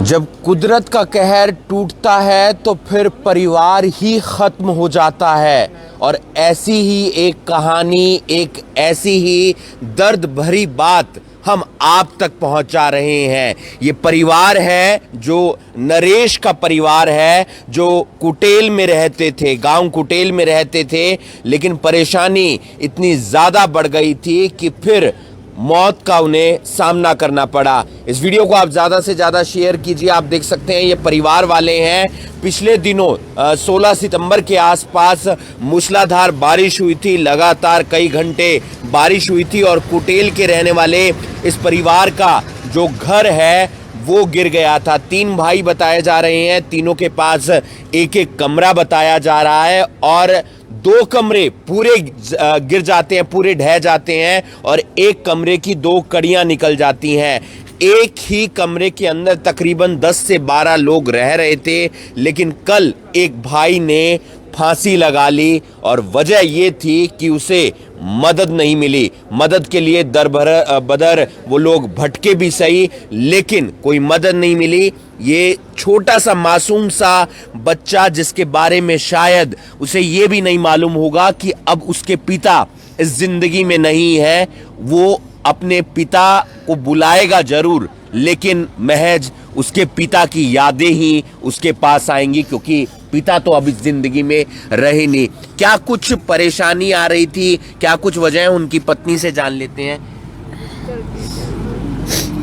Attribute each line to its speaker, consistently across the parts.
Speaker 1: जब कुदरत का कहर टूटता है तो फिर परिवार ही ख़त्म हो जाता है। और ऐसी ही एक कहानी, एक ऐसी ही दर्द भरी बात हम आप तक पहुंचा रहे हैं। ये परिवार है जो नरेश का परिवार है, जो कुटेल में रहते थे, गांव कुटेल में रहते थे। लेकिन परेशानी इतनी ज़्यादा बढ़ गई थी कि फिर मौत का उन्हें सामना करना पड़ा। इस वीडियो को आप ज़्यादा से ज़्यादा शेयर कीजिए। आप देख सकते हैं ये परिवार वाले हैं। पिछले दिनों 16 सितंबर के आसपास मूसलाधार बारिश हुई थी, लगातार कई घंटे बारिश हुई थी और कुटेल के रहने वाले इस परिवार का जो घर है वो गिर गया था। 3 भाई बताए जा रहे हैं, तीनों के पास एक एक कमरा बताया जा रहा है और 2 कमरे पूरे गिर जाते हैं, पूरे ढह जाते हैं और एक कमरे की 2 कड़ियां निकल जाती हैं। एक ही कमरे के अंदर तकरीबन 10 से 12 लोग रह रहे थे। लेकिन कल एक भाई ने फांसी लगा ली और वजह ये थी कि उसे मदद नहीं मिली। मदद के लिए दर बदर वो लोग भटके भी सही, लेकिन कोई मदद नहीं मिली। ये छोटा सा मासूम सा बच्चा जिसके बारे में शायद उसे ये भी नहीं मालूम होगा कि अब उसके पिता इस जिंदगी में नहीं है, वो अपने पिता को बुलाएगा जरूर, लेकिन महज उसके पिता की यादें ही उसके पास आएंगी, क्योंकि पिता तो अब इस जिंदगी में रहे नहीं। क्या कुछ परेशानी आ रही थी, क्या कुछ वजह उनकी पत्नी से जान लेते हैं।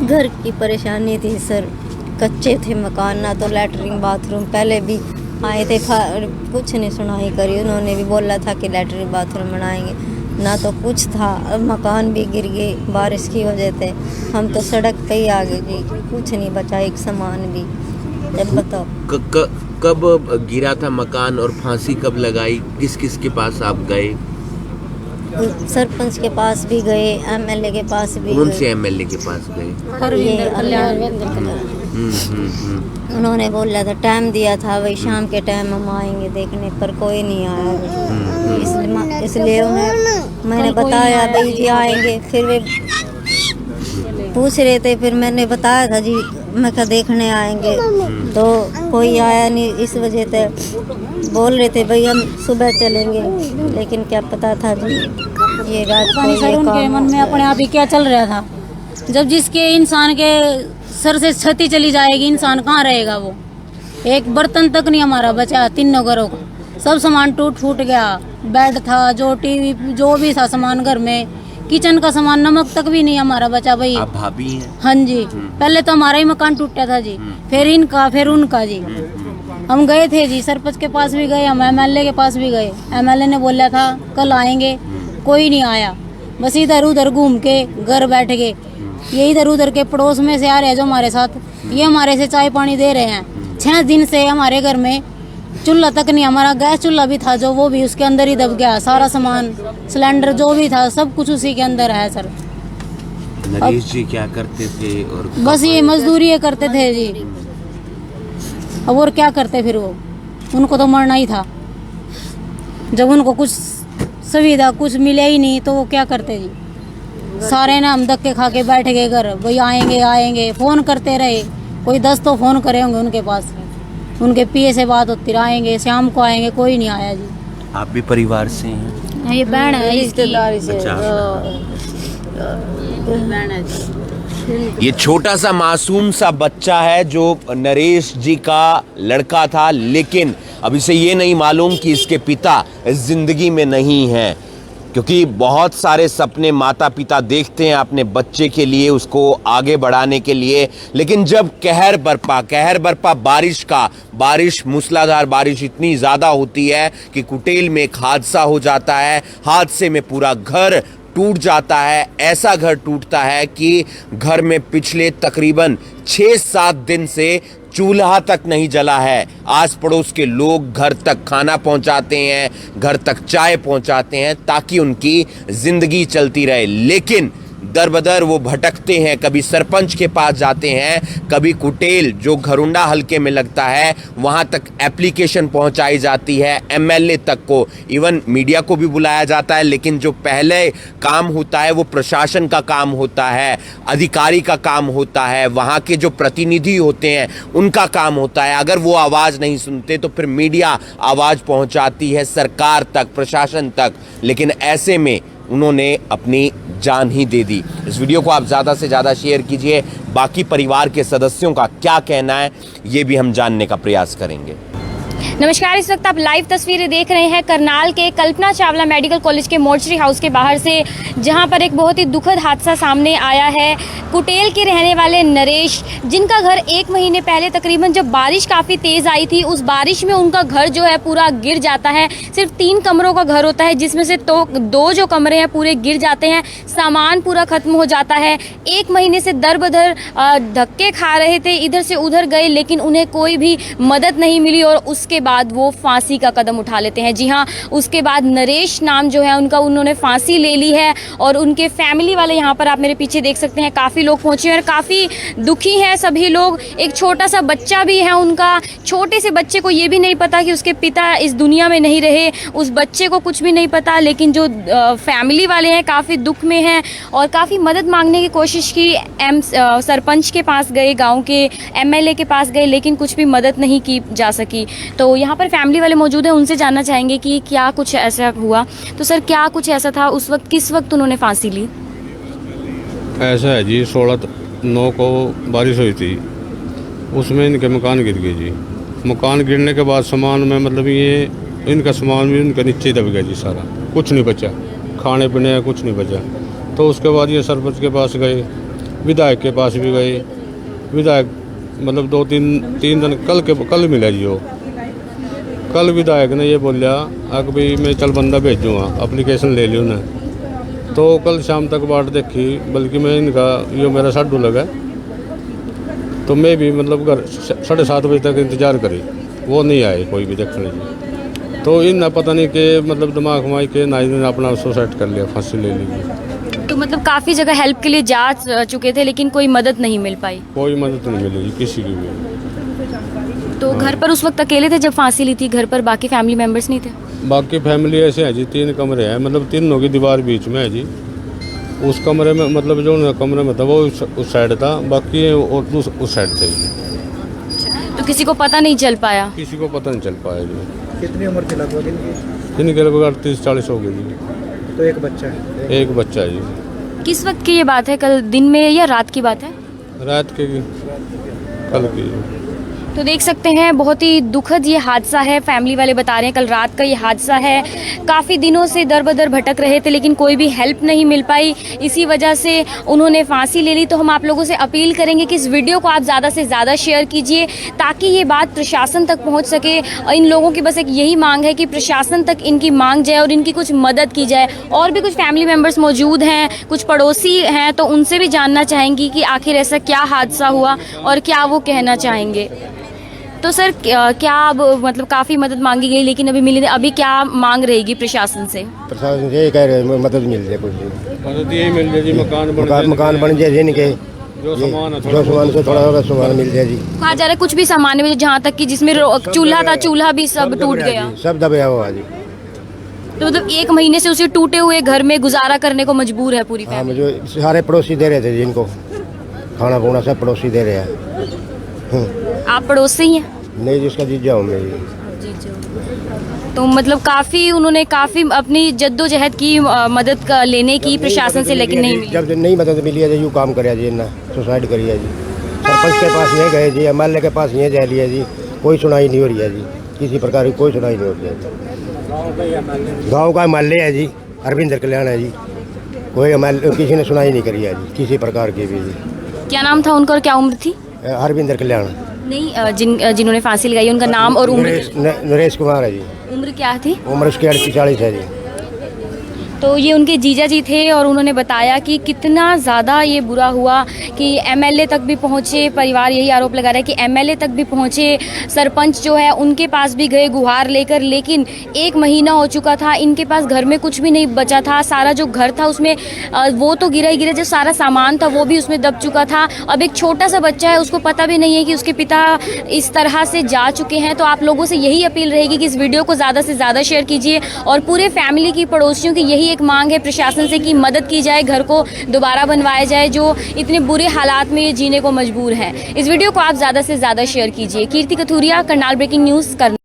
Speaker 2: घर की परेशानी थी सर, कच्चे थे मकान, ना तो लैटरिन बाथरूम। पहले भी आए थे, कुछ नहीं सुनाई करी। उन्होंने भी बोला था कि लैटरिन बाथरूम बनाएंगे, ना तो कुछ था। अब मकान भी गिर गए बारिश की वजह से। हम तो सड़क पे ही आ गए जी, कुछ नहीं बचा, एक सामान भी। अब बताओ
Speaker 1: कब गिरा था मकान और फांसी कब लगाई, किस किस के पास आप गए।
Speaker 2: सरपंच के पास भी गए, एमएलए के पास भी।
Speaker 1: कौन से एमएलए के पास गए।
Speaker 2: उन्होंने बोला था, टाइम दिया था, वही शाम के टाइम हम आएंगे देखने, पर कोई नहीं आया। इसलिए उन्हें मैंने बताया भाई जी आएंगे। फिर वे पूछ रहे थे, फिर मैंने बताया था जी मैं क्या देखने आएंगे, तो कोई आया नहीं। इस वजह से बोल रहे थे भाई हम सुबह चलेंगे, लेकिन क्या पता था जी ये रात को
Speaker 3: सर उनके मन में अपने आप ही क्या चल रहा था। जब जिसके इंसान के सर से छती चली जाएगी, इंसान कहाँ रहेगा। वो एक बर्तन तक नहीं हमारा बचा, तीनों घरों का सब सामान टूट फूट गया। बेड था, जो टीवी जो भी था सामान घर में, किचन का सामान, नमक तक भी नहीं हमारा बचा भाई।
Speaker 1: आप भाभी हैं।
Speaker 3: हाँ जी, पहले तो हमारा ही मकान टूटा था जी, फिर इनका, फिर उनका जी। हम गए थे जी, सरपंच के पास भी गए, हम एमएलए के पास भी गए। एमएलए ने बोला था कल आएंगे, कोई नहीं आया। बस इधर उधर घूम के घर बैठ गए। ये इधर उधर के पड़ोस में से आ रहे हैं जो हमारे साथ, ये हमारे से चाय पानी दे रहे हैं। 6 दिन से हमारे घर में चूल्हा तक नहीं, हमारा गैस चूल्हा भी था जो वो भी उसके अंदर ही दब गया। सारा सामान, सिलेंडर जो भी था सब कुछ उसी के अंदर है सर।
Speaker 1: नरेश जी क्या करते थे और
Speaker 3: बस ये मजदूरी ये करते थे जी। अब और क्या करते फिर वो, उनको तो मरना ही था। जब उनको कुछ सुविधा कुछ मिले ही नहीं तो वो क्या करते जी। सारे ने हम धक्के खा के बैठ गए घर, भाई आएंगे आएंगे, फोन करते रहे। कोई 10 तो फोन करे होंगे उनके पास, उनके पिए से बात होती, आएंगे शाम को आएंगे, कोई नहीं आया जी।
Speaker 1: आप भी परिवार से हैं।
Speaker 3: ये बहन है, रिश्तेदारी से
Speaker 2: बहन है जी।
Speaker 1: ये छोटा सा मासूम सा बच्चा है जो नरेश जी का लड़का था, लेकिन अब इसे ये नहीं मालूम कि इसके पिता इस जिंदगी में नहीं है। क्योंकि बहुत सारे सपने माता पिता देखते हैं अपने बच्चे के लिए, उसको आगे बढ़ाने के लिए, लेकिन जब कहर बरपा बारिश मूसलाधार बारिश इतनी ज़्यादा होती है कि कुटेल में एक हादसा हो जाता है। हादसे में पूरा घर टूट जाता है। ऐसा घर टूटता है कि घर में पिछले तकरीबन 6-7 दिन से चूल्हा तक नहीं जला है। आस पड़ोस के लोग घर तक खाना पहुंचाते हैं, घर तक चाय पहुंचाते हैं ताकि उनकी जिंदगी चलती रहे। लेकिन दर बदर वो भटकते हैं, कभी सरपंच के पास जाते हैं, कभी कुटेल जो घरुंडा हलके में लगता है वहाँ तक एप्लीकेशन पहुँचाई जाती है, एमएलए तक को, इवन मीडिया को भी बुलाया जाता है। लेकिन जो पहले काम होता है वो प्रशासन का काम होता है, अधिकारी का काम होता है, वहाँ के जो प्रतिनिधि होते हैं उनका काम होता है। अगर वो आवाज़ नहीं सुनते तो फिर मीडिया आवाज़ पहुँचाती है सरकार तक, प्रशासन तक। लेकिन ऐसे में उन्होंने अपनी जान ही दे दी। इस वीडियो को आप ज़्यादा से ज़्यादा शेयर कीजिए। बाकी परिवार के सदस्यों का क्या कहना है ये भी हम जानने का प्रयास करेंगे।
Speaker 4: नमस्कार, इस वक्त आप लाइव तस्वीरें देख रहे हैं करनाल के कल्पना चावला मेडिकल कॉलेज के मोर्चरी हाउस के बाहर से, जहां पर एक बहुत ही दुखद हादसा सामने आया है। कुटेल के रहने वाले नरेश, जिनका घर 1 महीने पहले तकरीबन जब बारिश काफ़ी तेज़ आई थी, उस बारिश में उनका घर जो है पूरा गिर जाता है। सिर्फ 3 कमरों का घर होता है, जिसमें से तो 2 जो कमरे हैं पूरे गिर जाते हैं, सामान पूरा ख़त्म हो जाता है। 1 महीने से दर बदर धक्के खा रहे थे, इधर से उधर गए, लेकिन उन्हें कोई भी मदद नहीं मिली और उसके बाद वो फांसी का कदम उठा लेते हैं। जी हाँ, उसके बाद नरेश नाम जो है उनका, उन्होंने फांसी ले ली है। और उनके फैमिली वाले, यहाँ पर आप मेरे पीछे देख सकते हैं, काफ़ी लोग पहुँचे हैं और काफ़ी दुखी हैं सभी लोग। एक छोटा सा बच्चा भी है उनका, छोटे से बच्चे को ये भी नहीं पता कि उसके पिता इस दुनिया में नहीं रहे, उस बच्चे को कुछ भी नहीं पता। लेकिन जो फैमिली वाले हैं काफ़ी दुख में हैं और काफ़ी मदद मांगने की कोशिश की। सरपंच के पास गए, गाँव के एमएलए के पास गए, लेकिन कुछ भी मदद नहीं की जा सकी। तो यहाँ पर फैमिली वाले मौजूद हैं, उनसे जानना चाहेंगे कि क्या कुछ ऐसा हुआ। तो सर, क्या कुछ ऐसा था उस वक्त, किस वक्त उन्होंने फांसी ली?
Speaker 5: ऐसा है जी, 16/9 को बारिश हुई थी, उसमें इनके मकान गिर गए जी। मकान गिरने के बाद सामान में मतलब ये इनका सामान भी इनके नीचे दब गया जी, सारा कुछ नहीं बचा, खाने पीने का कुछ नहीं बचा। तो उसके बाद ये सरपंच के पास गए, विधायक के पास भी गए। विधायक मतलब 2-3 दिन कल मिला जी। वो कल विधायक ने ये बोलिया कि भाई मैं चल बंदा भेजूँगा, एप्लीकेशन ले ली उन्हें। तो कल शाम तक बाट देखी, बल्कि मैं इनका ये मेरा साडू लगा, तो मैं भी मतलब घर 7:30 बजे तक इंतज़ार करी, वो नहीं आए कोई भी देखने जी। तो इन पता नहीं कि मतलब दिमाग माई के ना इन्होंने अपना सुसाइड कर लिया, फांसी ले ली।
Speaker 4: तो मतलब काफ़ी जगह हेल्प के लिए जा चुके थे, लेकिन कोई मदद नहीं मिल पाई।
Speaker 5: कोई मदद नहीं मिली जी किसी की भी।
Speaker 4: तो घर पर उस वक्त अकेले थे जब फांसी ली थी, घर पर बाकी फैमिली मेंबर्स नहीं थे?
Speaker 5: बाकी फैमिली ऐसे है जी, 3 कमरे हैं, मतलब 3 की दीवार बीच में है जी। उस कमरे में मतलब जो कमरे में था वो उस साइड था, बाकी उस साइड थे जी।
Speaker 4: तो किसी को पता नहीं चल पाया?
Speaker 5: किसी को पता नहीं चल पाया जी।
Speaker 6: कितनी उम्र थी लगभग इनकी?
Speaker 5: इनके लगभग 38-40 हो गई जी।
Speaker 6: तो एक बच्चा है?
Speaker 5: एक बच्चा है जी।
Speaker 4: किस वक्त की ये बात है, कल दिन में या रात की बात है?
Speaker 5: रात के कल की।
Speaker 4: तो देख सकते हैं बहुत ही दुखद ये हादसा है। फैमिली वाले बता रहे हैं कल रात का ये हादसा है। काफ़ी दिनों से दर बदर भटक रहे थे, लेकिन कोई भी हेल्प नहीं मिल पाई, इसी वजह से उन्होंने फांसी ले ली। तो हम आप लोगों से अपील करेंगे कि इस वीडियो को आप ज़्यादा से ज़्यादा शेयर कीजिए, ताकि ये बात प्रशासन तक पहुंच सके। और इन लोगों की बस एक यही मांग है कि प्रशासन तक इनकी मांग जाए और इनकी कुछ मदद की जाए। और भी कुछ फैमिली मेम्बर्स मौजूद हैं, कुछ पड़ोसी हैं, तो उनसे भी जानना चाहेंगी कि आखिर ऐसा क्या हादसा हुआ और क्या वो कहना चाहेंगे। तो सर, क्या अब मतलब काफ़ी मदद मांगी गई लेकिन अभी मिली नहीं, अभी क्या मांग रहेगी प्रशासन से?
Speaker 7: प्रशासन से ये कह रहे हैं मदद मिल जाए, कुछ
Speaker 5: मदद यही मिल जाए जी,
Speaker 7: मकान बन जाए इनके,
Speaker 5: जो सामान
Speaker 7: से थोड़ा सामान मिल जाए जी।
Speaker 4: कहा जा रहा है कुछ भी सामान में, जहाँ तक कि जिसमें चूल्हा था, चूल्हा भी सब टूट गया,
Speaker 7: सब दबया हुआ जी।
Speaker 4: तो मतलब 1 महीने से उसे टूटे हुए घर में गुजारा करने को मजबूर है पूरी
Speaker 7: हाँ,
Speaker 4: फैमिली।
Speaker 7: जो सारे पड़ोसी दे रहे थे जिनको खाना पीना सब पड़ोसी दे रहे हैं।
Speaker 4: आप पड़ोस से ही हैं?
Speaker 7: नहीं, जिसका जीजा हूँ मैं जी।
Speaker 4: तो मतलब काफ़ी उन्होंने काफ़ी अपनी जद्दोजहद की, मदद लेने की प्रशासन से, लेकिन नहीं मिली।
Speaker 7: जब नहीं मदद मिली है जी, यूँ काम करे जी, ना सुसाइड करिए जी। सरपंच के पास ये गए जी, एमएलए के पास ये जा लिया जी, कोई सुनाई नहीं हो रही है जी, किसी प्रकार की कोई सुनाई नहीं हो रही है। गाँव का एमएलए है जी, हरविंदर कल्याण है जी, कोई किसी ने सुनाई नहीं करी है जी, किसी प्रकार की भी जी।
Speaker 4: क्या नाम था उनका और क्या उम्र थी?
Speaker 7: हरविंदर कल्याण
Speaker 4: नहीं, जिन्होंने फांसी लगाई उनका नाम और उम्र?
Speaker 7: नरेश कुमार है जी।
Speaker 4: उम्र क्या थी?
Speaker 7: उम्र उसकी 38-40 है जी।
Speaker 4: तो ये उनके जीजा जी थे और उन्होंने बताया कि कितना ज़्यादा ये बुरा हुआ कि एमएलए तक भी पहुँचे। परिवार यही आरोप लगा रहा है कि एमएलए तक भी पहुँचे, सरपंच जो है उनके पास भी गए गुहार लेकर, लेकिन 1 महीना हो चुका था, इनके पास घर में कुछ भी नहीं बचा था। सारा जो घर था उसमें वो तो गिरा ही गिरा, जो सारा सामान था वो भी उसमें दब चुका था। अब एक छोटा सा बच्चा है, उसको पता भी नहीं है कि उसके पिता इस तरह से जा चुके हैं। तो आप लोगों से यही अपील रहेगी कि इस वीडियो को ज़्यादा से ज़्यादा शेयर कीजिए और पूरे फैमिली की, पड़ोसियों की यही एक मांग है प्रशासन से कि मदद की जाए, घर को दोबारा बनवाया जाए जो इतने बुरे हालात में ये जीने को मजबूर है। इस वीडियो को आप ज़्यादा से ज़्यादा शेयर कीजिए। कीर्ति कथूरिया, करनाल ब्रेकिंग न्यूज़, करनाल।